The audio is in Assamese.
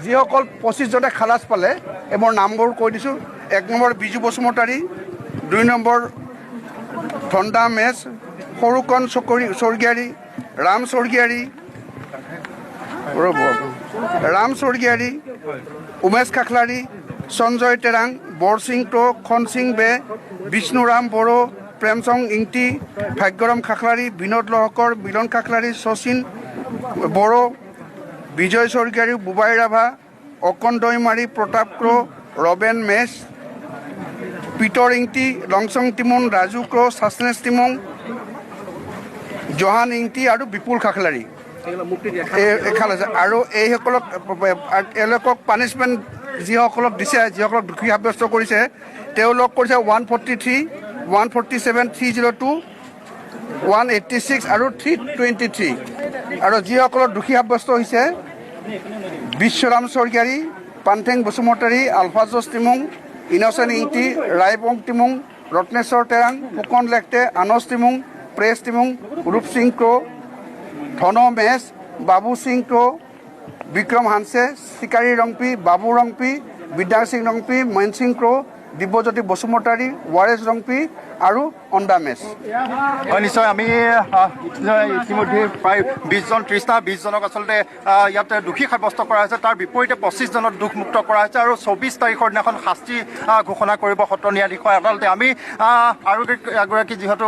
যিসকল 25 জনে খালাচ পালে মোৰ নামবোৰ কৈ দিছোঁ। 1 নম্বৰ বিজু বসুমতাৰী, 2 নম্বৰ ধন্দা মেছ, সৰুকণ স্বৰ্গীয়াৰী, ৰাম স্বৰ্গীয়াৰী, উমেশ খাখলাৰী, সঞ্জয় টেৰাং, বৰসিং টো, খনসিং বে, বিষ্ণুৰাম বড়ো, প্ৰেমচং ইংটি, ভাগ্যৰাম খাখলাৰী, বিনোদ লহকৰ, মিলন খাখলাৰী, শচীন বড়ো, বিজয় স্বৰ্গীয়াৰী, বুবাই ৰাভা, অকণ দৈমাৰী, প্ৰতাপ ক্ৰ, ৰবেন মেছ, পিটৰ ইংটি, লংচং টিমুন, ৰাজু ক্ৰ, ছাচনেছ টিমুং, জহান ইংটি আৰু বিপুল খাখলাৰী খালাইছে। আৰু এওঁলোকক পানিছমেণ্ট যিসকলক দিছে, যিসকলক দোষী সাব্যস্ত কৰিছে, তেওঁলোক কৰিছে 143, 147, 302, 186 আৰু 323। আৰু যিসকলৰ দোষী সাব্যস্ত হৈছে বিশ্বৰাম স্বৰ্গীয়াৰী, পানথেং বসুমতাৰী, আলফাজছ টিমুং, ইনচেণ্ট ইংটি, ৰায়বং টিমুং, ৰত্নেশ্বৰ টেৰাং, ফুকন লেকটে, আনছ টিমুং, প্ৰেছ টিমুং, ৰূপ সিং ক্ৰ, ধন মেছ, বাবু সিং ক্ৰ, বিক্ৰম হানছে, চিকাৰী ৰংপি, বাবু ৰংপি, বিদ্যাৰ সিং ৰংপি, মইন সিং ক্ৰ, দিব্যজ্যোতি বসুমতাৰী, ৱাৰেছ ৰংপি আৰু অন্দা মেছ। নিশ্চয় আমি ইতিমধ্যে প্ৰায় 20 জনক আচলতে ইয়াত দোষী সাব্যস্ত কৰা হৈছে। তাৰ বিপৰীতে 25 জনক দোষমুক্ত কৰা হৈছে আৰু 24 তাৰিখৰ দিনাখন শাস্তি ঘোষণা কৰিব সত্ৰ ন্যায়াধীশৰ আদালতে। আমি আৰু এগৰাকী যিহেতু